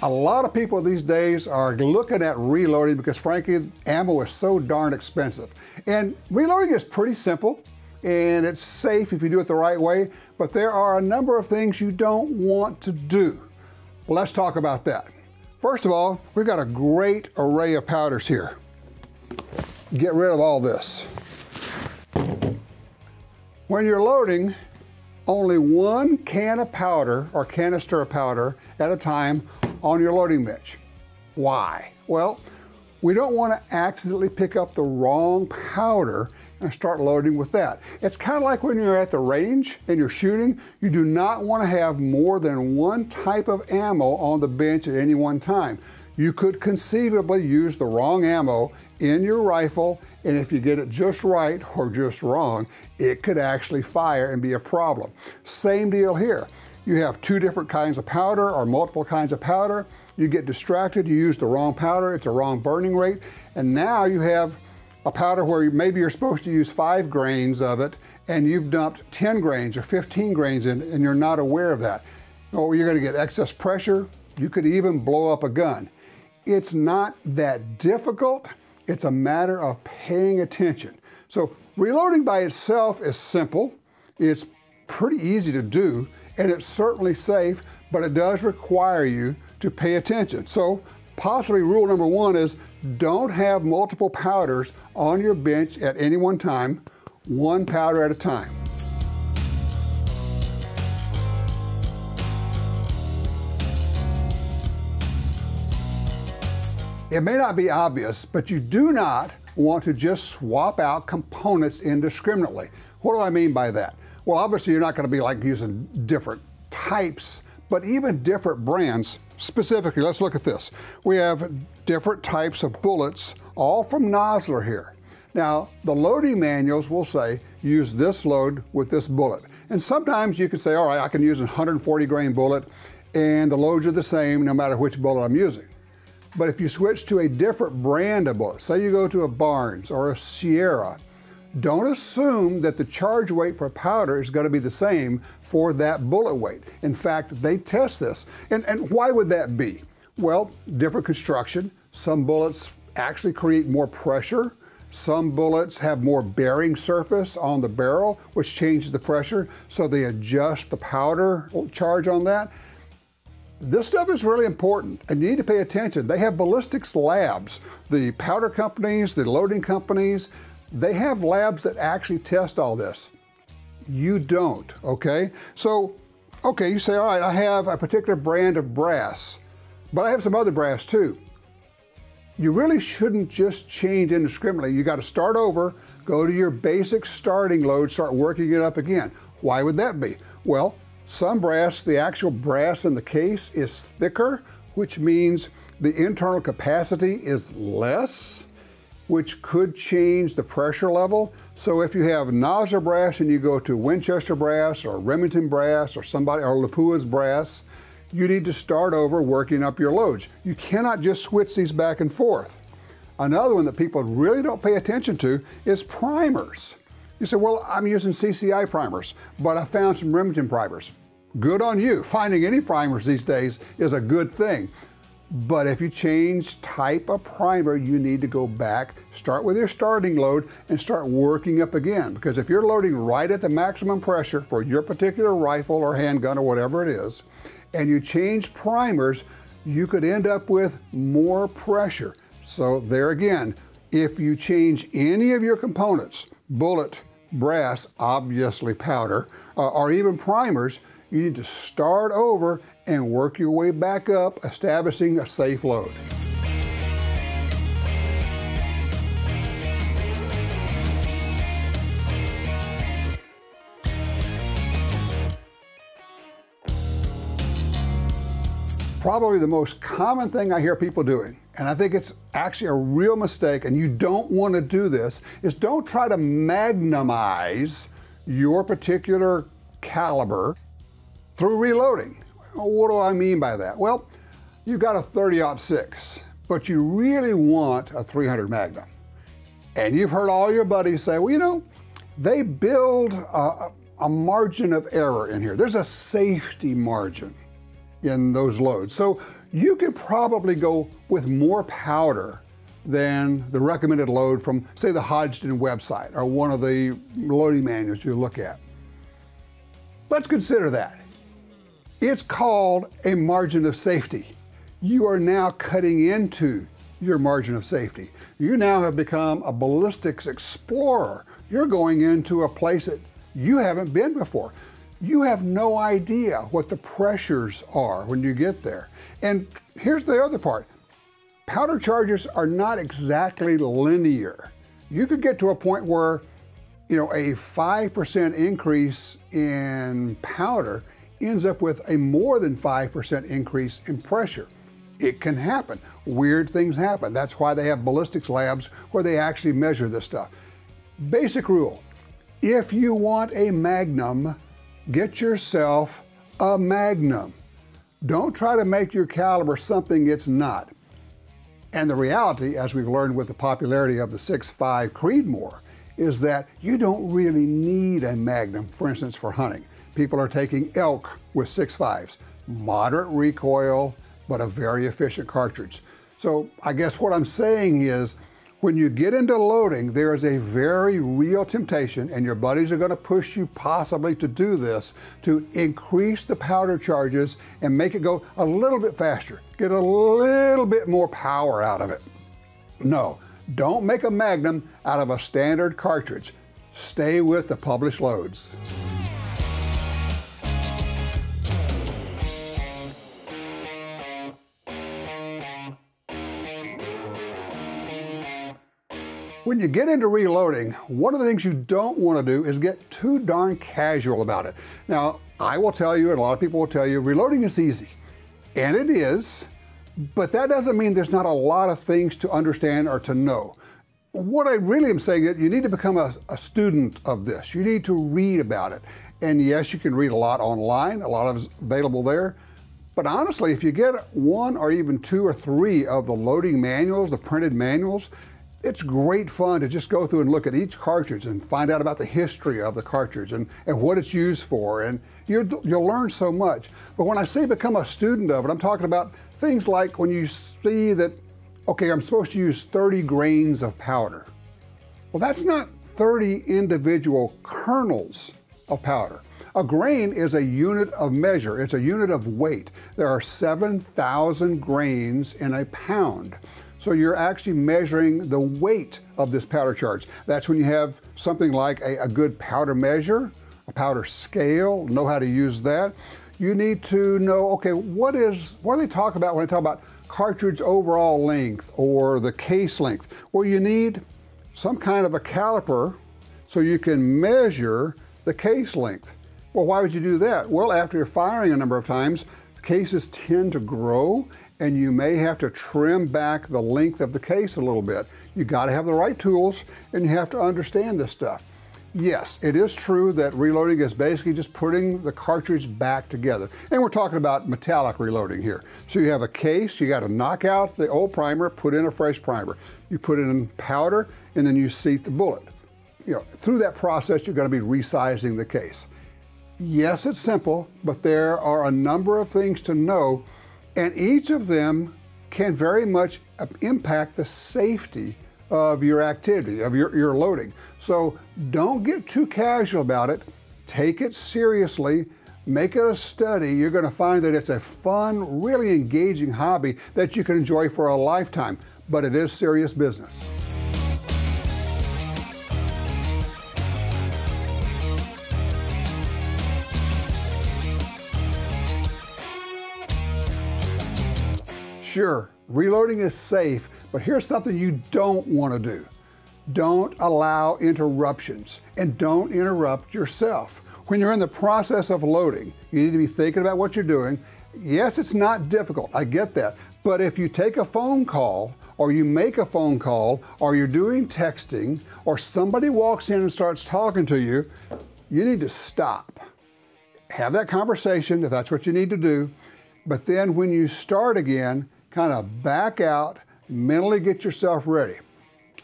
A lot of people these days are looking at reloading because frankly, ammo is so darn expensive. And reloading is pretty simple and it's safe if you do it the right way, but there are a number of things you don't want to do. Well, let's talk about that. First of all, we've got a great array of powders here. Get rid of all this. When you're loading, only one can of powder or canister of powder at a time on your loading bench. Why? Well, we don't want to accidentally pick up the wrong powder and start loading with that. It's kind of like when you're at the range and you're shooting, you do not want to have more than one type of ammo on the bench at any one time. You could conceivably use the wrong ammo in your rifle, and if you get it just right or just wrong, it could actually fire and be a problem. Same deal here. You have two different kinds of powder or multiple kinds of powder. You get distracted, you use the wrong powder, it's a wrong burning rate, and now you have a powder where maybe you're supposed to use 5 grains of it and you've dumped 10 grains or 15 grains in and you're not aware of that. Or you're going to get excess pressure. You could even blow up a gun. It's not that difficult. It's a matter of paying attention. So reloading by itself is simple. It's pretty easy to do and it's certainly safe, but it does require you to pay attention. So possibly rule number 1 is don't have multiple powders on your bench at any one time, one powder at a time. It may not be obvious, but you do not want to just swap out components indiscriminately. What do I mean by that? Well, obviously you're not going to be like using different types, but even different brands. Specifically, let's look at this. We have different types of bullets, all from Nosler here. Now, the loading manuals will say, use this load with this bullet. And sometimes you can say, all right, I can use a 140 grain bullet, and the loads are the same no matter which bullet I'm using. But if you switch to a different brand of bullet, say you go to a Barnes or a Sierra, don't assume that the charge weight for powder is going to be the same for that bullet weight. In fact, they test this. And why would that be? Well, different construction. Some bullets actually create more pressure. Some bullets have more bearing surface on the barrel, which changes the pressure, so they adjust the powder charge on that. This stuff is really important and you need to pay attention. They have ballistics labs. The powder companies, the loading companies, they have labs that actually test all this. You don't, okay? So, okay, you say, all right, I have a particular brand of brass, but I have some other brass too. You really shouldn't just change indiscriminately. You got to start over, go to your basic starting load, start working it up again. Why would that be? Well, some brass, the actual brass in the case is thicker, which means the internal capacity is less, which could change the pressure level. So if you have Nosler brass and you go to Winchester brass or Remington brass or Lapua's brass, you need to start over working up your loads. You cannot just switch these back and forth. Another one that people really don't pay attention to is primers. You say, well, I'm using CCI primers, but I found some Remington primers. Good on you. Finding any primers these days is a good thing. But if you change type of primer, you need to go back, start with your starting load, and start working up again. Because if you're loading right at the maximum pressure for your particular rifle or handgun or whatever it is, and you change primers, you could end up with more pressure. So there again, if you change any of your components, bullet, brass, obviously powder, or even primers, you need to start over and work your way back up, establishing a safe load. Probably the most common thing I hear people doing, and I think it's actually a real mistake, and you don't want to do this, is don't try to magnemize your particular caliber through reloading. What do I mean by that? Well, you've got a 30-06, but you really want a 300 Magnum. And you've heard all your buddies say, well, you know, they build a margin of error in here. There's a safety margin in those loads. So you could probably go with more powder than the recommended load from, say, the Hodgdon website or one of the loading manuals you look at. Let's consider that. It's called a margin of safety. You are now cutting into your margin of safety. You now have become a ballistics explorer. You're going into a place that you haven't been before. You have no idea what the pressures are when you get there. And here's the other part. Powder charges are not exactly linear. You could get to a point where, a 5% increase in powder ends up with a more than 5% increase in pressure. It can happen. Weird things happen. That's why they have ballistics labs where they actually measure this stuff. Basic rule, if you want a magnum, get yourself a magnum. Don't try to make your caliber something it's not. And the reality, as we've learned with the popularity of the 6.5 Creedmoor, is that you don't really need a magnum, for instance, for hunting. People are taking elk with 6.5s. Moderate recoil, but a very efficient cartridge. So I guess what I'm saying is, when you get into loading, there is a very real temptation, and your buddies are going to push you possibly to do this, to increase the powder charges and make it go a little bit faster, get a little bit more power out of it. No, don't make a magnum out of a standard cartridge. Stay with the published loads. When you get into reloading, one of the things you don't want to do is get too darn casual about it. Now, I will tell you, and a lot of people will tell you, reloading is easy. And it is, but that doesn't mean there's not a lot of things to understand or to know. What I really am saying is you need to become a student of this. You need to read about it. And yes, you can read a lot online, a lot of it's available there. But honestly, if you get one or even two or three of the loading manuals, the printed manuals, it's great fun to just go through and look at each cartridge and find out about the history of the cartridge and what it's used for, and you'll learn so much. But when I say become a student of it, I'm talking about things like when you see that, okay, I'm supposed to use 30 grains of powder. Well, that's not 30 individual kernels of powder. A grain is a unit of measure. It's a unit of weight. There are 7,000 grains in a pound. So you're actually measuring the weight of this powder charge. That's when you have something like a good powder measure, a powder scale, know how to use that. You need to know, okay, what do they talk about when they talk about cartridge overall length or the case length? Well, you need some kind of a caliper so you can measure the case length. Well, why would you do that? Well, after you're firing a number of times, cases tend to grow, and you may have to trim back the length of the case a little bit. You got to have the right tools, and you have to understand this stuff. Yes, it is true that reloading is basically just putting the cartridge back together. And we're talking about metallic reloading here. So you have a case, you got to knock out the old primer, put in a fresh primer. You put it in powder, and then you seat the bullet. Through that process, you're going to be resizing the case. Yes, it's simple, but there are a number of things to know, and each of them can very much impact the safety of your activity, of your loading. So don't get too casual about it. Take it seriously. Make it a study. You're going to find that it's a fun, really engaging hobby that you can enjoy for a lifetime, but it is serious business. Sure, reloading is safe, but here's something you don't want to do. Don't allow interruptions, and don't interrupt yourself. When you're in the process of loading, you need to be thinking about what you're doing. Yes, it's not difficult, I get that, but if you take a phone call, or you make a phone call, or you're doing texting, or somebody walks in and starts talking to you, you need to stop. Have that conversation if that's what you need to do, but then when you start again, kind of back out, mentally get yourself ready.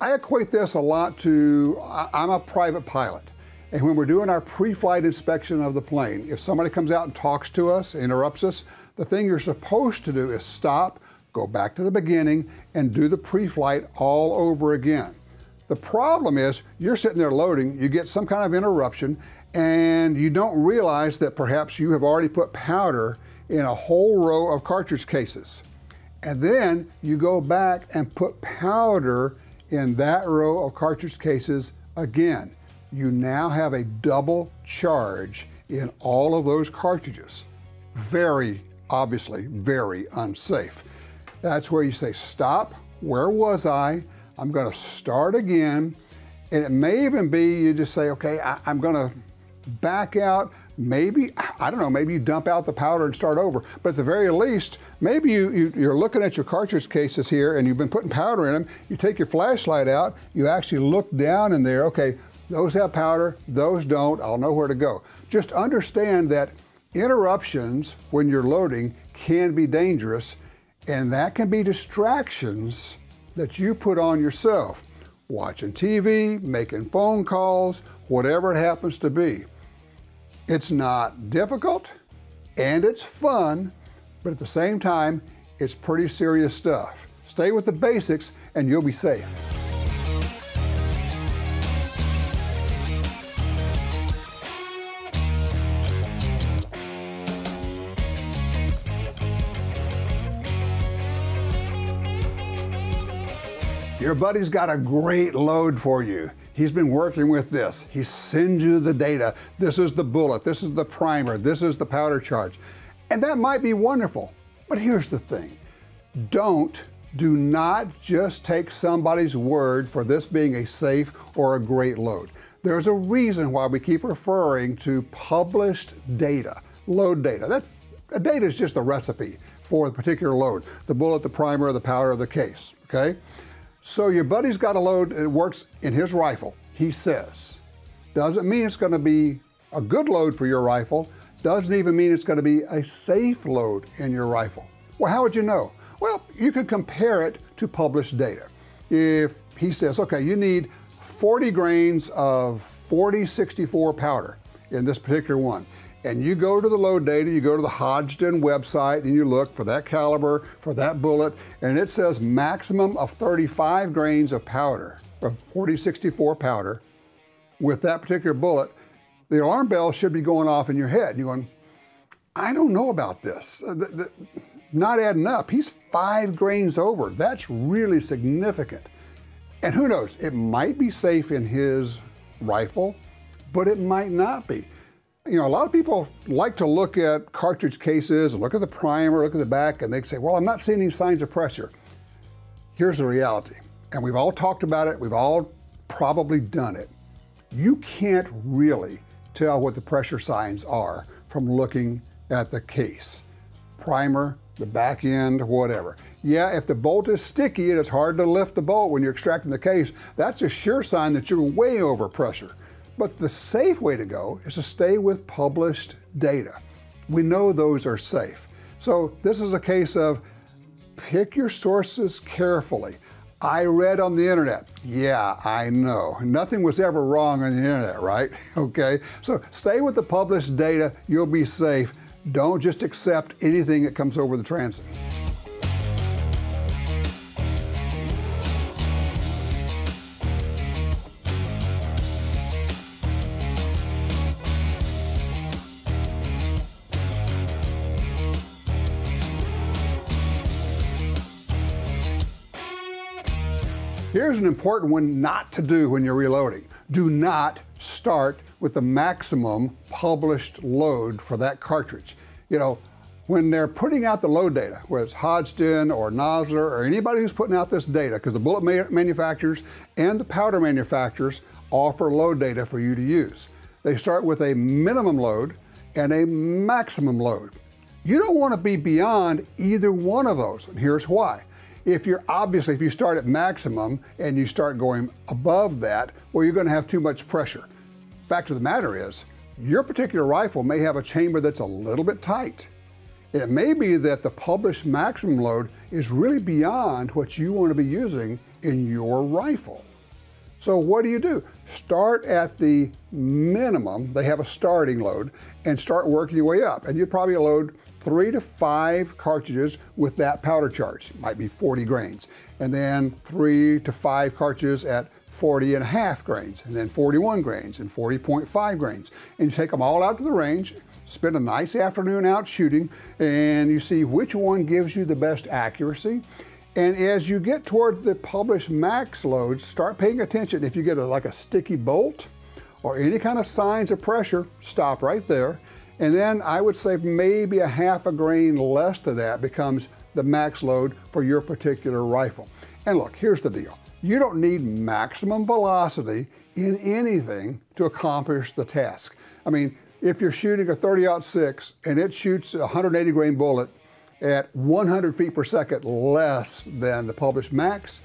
I equate this a lot to, I'm a private pilot, and when we're doing our pre-flight inspection of the plane, if somebody comes out and talks to us, interrupts us, The thing you're supposed to do is stop, go back to the beginning, and do the pre-flight all over again. The problem is you're sitting there loading, you get some kind of interruption, and you don't realize that perhaps you have already put powder in a whole row of cartridge cases. And then you go back and put powder in that row of cartridge cases again. You now have a double charge in all of those cartridges. Very, obviously, very unsafe. That's where you say, stop, where was I? I'm gonna start again. And it may even be you just say, okay, I'm gonna back out. Maybe, I don't know, maybe you dump out the powder and start over. But at the very least, maybe you're looking at your cartridge cases here and you've been putting powder in them. You take your flashlight out, you actually look down in there, okay, those have powder, those don't, I'll know where to go. Just understand that interruptions when you're loading can be dangerous, and that can be distractions that you put on yourself. Watching TV, making phone calls, whatever it happens to be. It's not difficult and it's fun, but at the same time, it's pretty serious stuff. Stay with the basics and you'll be safe. Your buddy's got a great load for you. He's been working with this. He sends you the data. This is the bullet, this is the primer, this is the powder charge. And that might be wonderful, but here's the thing. Do not just take somebody's word for this being a safe or a great load. There's a reason why we keep referring to published data, load data. That data is just a recipe for a particular load, the bullet, the primer, the powder, the case, okay? So your buddy's got a load, it works in his rifle, he says. Doesn't mean it's gonna be a good load for your rifle, doesn't even mean it's gonna be a safe load in your rifle. Well, how would you know? Well, you could compare it to published data. If he says, okay, you need 40 grains of 4064 powder in this particular one, and you go to the load data, you go to the Hodgdon website and you look for that caliber, for that bullet, and it says maximum of 35 grains of powder, of 4064 powder, with that particular bullet, the alarm bell should be going off in your head. You're going, I don't know about this. Not adding up. He's 5 grains over. That's really significant. And who knows, it might be safe in his rifle, but it might not be. You know, a lot of people like to look at cartridge cases, look at the primer, look at the back, and they say, well, I'm not seeing any signs of pressure. Here's the reality, and we've all talked about it, we've all probably done it. You can't really tell what the pressure signs are from looking at the case. Primer, the back end, whatever. Yeah, if the bolt is sticky and it's hard to lift the bolt when you're extracting the case, that's a sure sign that you're way over pressure. But the safe way to go is to stay with published data. We know those are safe. So this is a case of pick your sources carefully. I read on the internet. Yeah, I know. Nothing was ever wrong on the internet, right? Okay, so stay with the published data, you'll be safe. Don't just accept anything that comes over the transom. Here's an important one not to do when you're reloading. Do not start with the maximum published load for that cartridge. You know, when they're putting out the load data, whether it's Hodgdon or Nosler or anybody who's putting out this data, because the bullet manufacturers and the powder manufacturers offer load data for you to use. They start with a minimum load and a maximum load. You don't want to be beyond either one of those, and here's why. If you start at maximum and you start going above that, well, you're going to have too much pressure. Fact of the matter is, your particular rifle may have a chamber that's a little bit tight. It may be that the published maximum load is really beyond what you want to be using in your rifle. So what do? Start at the minimum, they have a starting load, and start working your way up. And you'd probably load 3 to 5 cartridges with that powder charge. It might be 40 grains. And then 3 to 5 cartridges at 40.5 grains, and then 41 grains, and 40.5 grains. And you take them all out to the range, spend a nice afternoon out shooting, and you see which one gives you the best accuracy. And as you get toward the published max loads, start paying attention. If you get like a sticky bolt or any kind of signs of pressure, stop right there. And then I would say maybe a half a grain less to that becomes the max load for your particular rifle. And look, here's the deal. You don't need maximum velocity in anything to accomplish the task. I mean, if you're shooting a 30-06 and it shoots a 180 grain bullet at 100 feet per second less than the published max,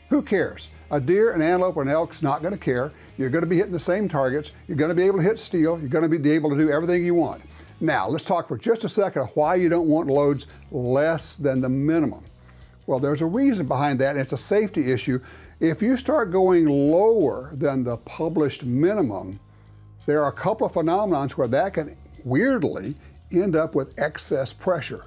who cares? A deer, an antelope, or an elk's not going to care. You're going to be hitting the same targets. You're going to be able to hit steel. You're going to be able to do everything you want. Now, let's talk for just a second of why you don't want loads less than the minimum. Well, there's a reason behind that, and it's a safety issue. If you start going lower than the published minimum, there are a couple of phenomena where that can weirdly end up with excess pressure.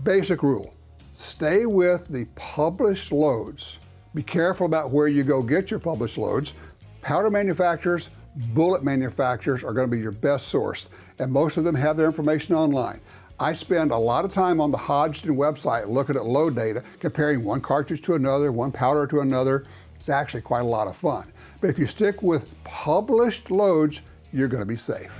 Basic rule, stay with the published loads. Be careful about where you go get your published loads. Powder manufacturers, bullet manufacturers are going to be your best source, and most of them have their information online. I spend a lot of time on the Hodgdon website looking at load data, comparing one cartridge to another, one powder to another. It's actually quite a lot of fun. But if you stick with published loads, you're going to be safe.